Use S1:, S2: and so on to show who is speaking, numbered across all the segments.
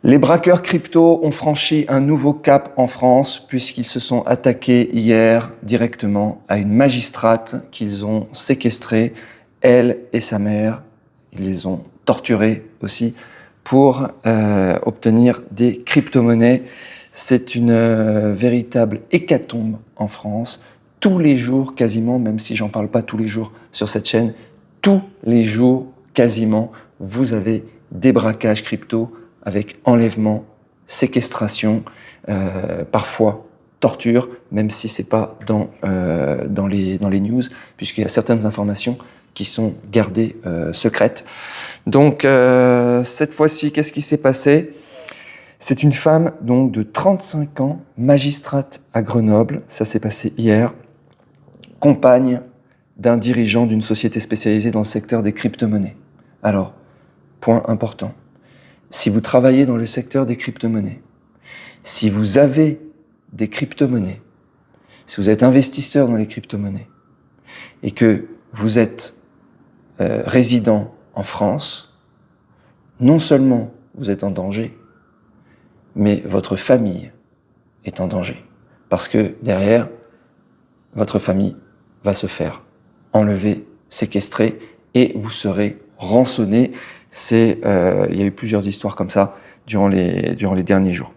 S1: Les braqueurs crypto ont franchi un nouveau cap en France puisqu'ils se sont attaqués hier directement à une magistrate qu'ils ont séquestrée, elle et sa mère. Ils les ont torturés aussi pour obtenir des crypto-monnaies. C'est une véritable hécatombe en France. Tous les jours, quasiment, même si j'en parle pas tous les jours sur cette chaîne, tous les jours, quasiment, vous avez des braquages crypto avec enlèvement, séquestration, parfois torture, même si c'est pas dans les news, puisqu'il y a certaines informations qui sont gardées secrètes. Donc cette fois-ci, qu'est-ce qui s'est passé ? C'est une femme donc de 35 ans, magistrate à Grenoble, ça s'est passé hier, compagne d'un dirigeant d'une société spécialisée dans le secteur des crypto-monnaies. Alors, point important, si vous travaillez dans le secteur des crypto-monnaies, si vous avez des crypto-monnaies, si vous êtes investisseur dans les crypto-monnaies et que vous êtes résident en France, non seulement vous êtes en danger, mais votre famille est en danger. Parce que derrière, votre famille va se faire enlever, séquestrer et vous serez rançonné. Il y a eu plusieurs histoires comme ça durant les derniers jours.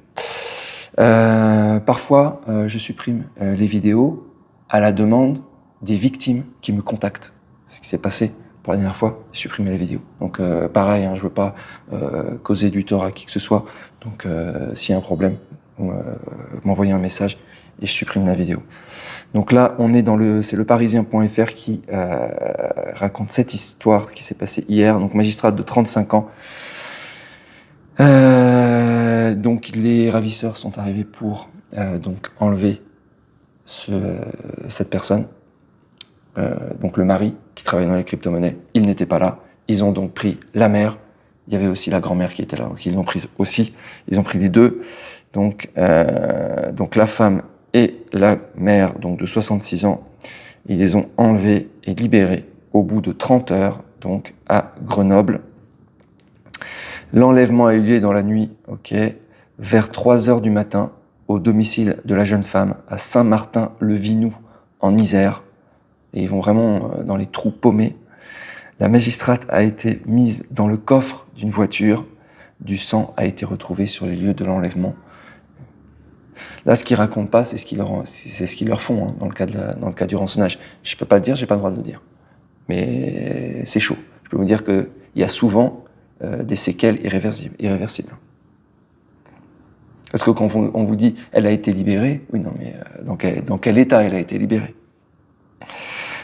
S1: Parfois, je supprime les vidéos à la demande des victimes qui me contactent. Ce qui s'est passé pour la dernière fois, j'ai supprimé la vidéo. Donc pareil, je veux pas causer du tort à qui que ce soit. Donc s'il y a un problème, m'envoyez un message et je supprime la vidéo. Donc là, c'est le Parisien.fr qui raconte cette histoire qui s'est passée hier. Donc magistrate de 35 ans. Donc les ravisseurs sont arrivés pour donc enlever cette personne. Donc le mari qui travaillait dans les crypto-monnaies, il n'était pas là. Ils ont donc pris la mère. Il y avait aussi la grand-mère qui était là, donc ils l'ont prise aussi. Ils ont pris les deux. Donc la femme et la mère, donc de 66 ans, ils les ont enlevés et libérés au bout de 30 heures, donc à Grenoble. L'enlèvement a eu lieu dans la nuit, vers 3 heures du matin, au domicile de la jeune femme à Saint-Martin-le-Vinou, en Isère. Et ils vont vraiment dans les trous paumés. La magistrate a été mise dans le coffre d'une voiture. Du sang a été retrouvé sur les lieux de l'enlèvement. Là, ce qu'ils racontent pas, c'est ce qu'ils leur font dans le cas du rançonnage. Je peux pas le dire, j'ai pas le droit de le dire. Mais c'est chaud. Je peux vous dire qu'il y a souvent des séquelles irréversibles. Parce que quand on vous dit « elle a été libérée », oui, non, mais dans quel état elle a été libérée ?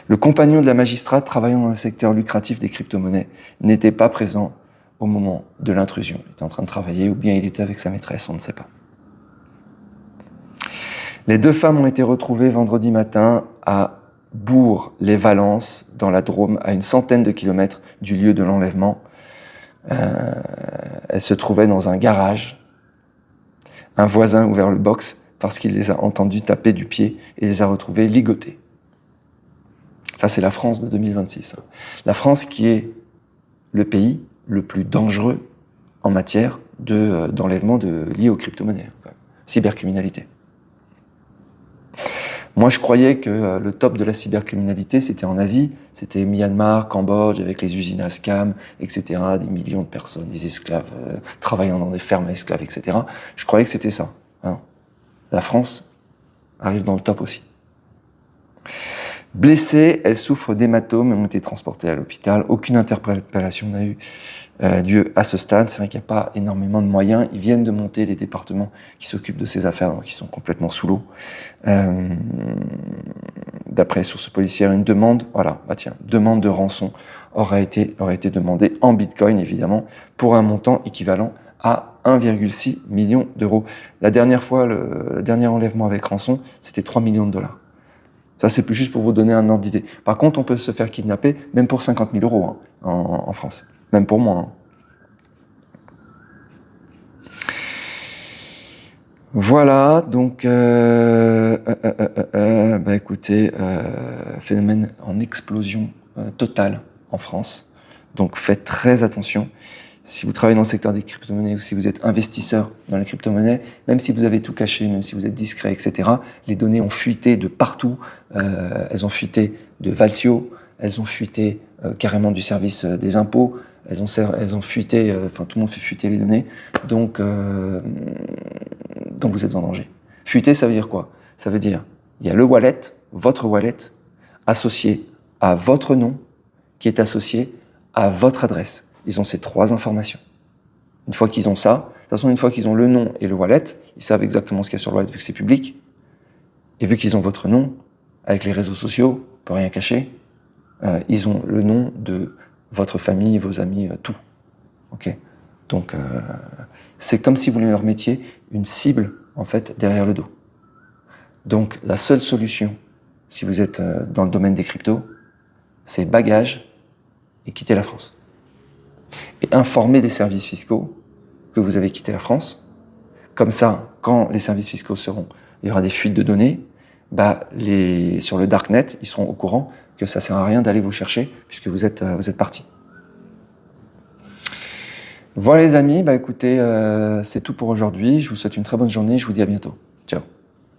S1: Le compagnon de la magistrate travaillant dans le secteur lucratif des crypto-monnaies n'était pas présent au moment de l'intrusion. Il était en train de travailler ou bien il était avec sa maîtresse, on ne sait pas. Les deux femmes ont été retrouvées vendredi matin à Bourg-les-Valences, dans la Drôme, à une centaine de kilomètres du lieu de l'enlèvement. Elles se trouvaient dans un garage. Un voisin a ouvert le box parce qu'il les a entendues taper du pied et les a retrouvées ligotées. Ça, c'est la France de 2026. La France qui est le pays le plus dangereux en matière d'enlèvement lié aux crypto-monnaies, cybercriminalité. Moi, je croyais que le top de la cybercriminalité, c'était en Asie, c'était Myanmar, Cambodge, avec les usines à scam, etc., des millions de personnes, des esclaves, travaillant dans des fermes à esclaves, etc. Je croyais que c'était ça. Hein. La France arrive dans le top aussi. Blessées, elles souffrent d'hématomes et ont été transportées à l'hôpital. Aucune interpellation n'a eu lieu à ce stade. C'est vrai qu'il n'y a pas énormément de moyens. Ils viennent de monter les départements qui s'occupent de ces affaires, donc ils sont complètement sous l'eau. D'après les sources policières, une demande de rançon aurait été demandée en bitcoin, évidemment, pour un montant équivalent à 1,6 million d'euros. La dernière fois, le dernier enlèvement avec rançon, c'était 3 millions de dollars. Ça, c'est plus juste pour vous donner un ordre d'idée. Par contre, on peut se faire kidnapper même pour 50 000 euros en France. Même pour moi. Voilà, donc, écoutez, phénomène en explosion totale en France. Donc, faites très attention. si vous travaillez dans le secteur des crypto-monnaies ou si vous êtes investisseur dans les crypto-monnaies, même si vous avez tout caché, même si vous êtes discret, etc., les données ont fuité de partout. Elles ont fuité de Valsio, elles ont fuité carrément du service des impôts, elles ont fuité, enfin tout le monde fait fuiter les données, donc vous êtes en danger. Fuiter, ça veut dire quoi? Ça veut dire, il y a le wallet, votre wallet, associé à votre nom, qui est associé à votre adresse. Ils ont ces 3 informations. Une fois qu'ils ont ça, de toute façon, une fois qu'ils ont le nom et le wallet, ils savent exactement ce qu'il y a sur le wallet vu que c'est public. Et vu qu'ils ont votre nom, avec les réseaux sociaux, on peut rien cacher, ils ont le nom de votre famille, vos amis, tout. Ok. Donc, c'est comme si vous leur mettiez une cible, en fait, derrière le dos. Donc, la seule solution, si vous êtes dans le domaine des cryptos, c'est bagages et quitter la France. Et informer les services fiscaux que vous avez quitté la France. Comme ça, quand les services fiscaux il y aura des fuites de données, sur le darknet, ils seront au courant que ça sert à rien d'aller vous chercher puisque vous êtes partis. Voilà les amis, écoutez, c'est tout pour aujourd'hui. Je vous souhaite une très bonne journée. Je vous dis à bientôt.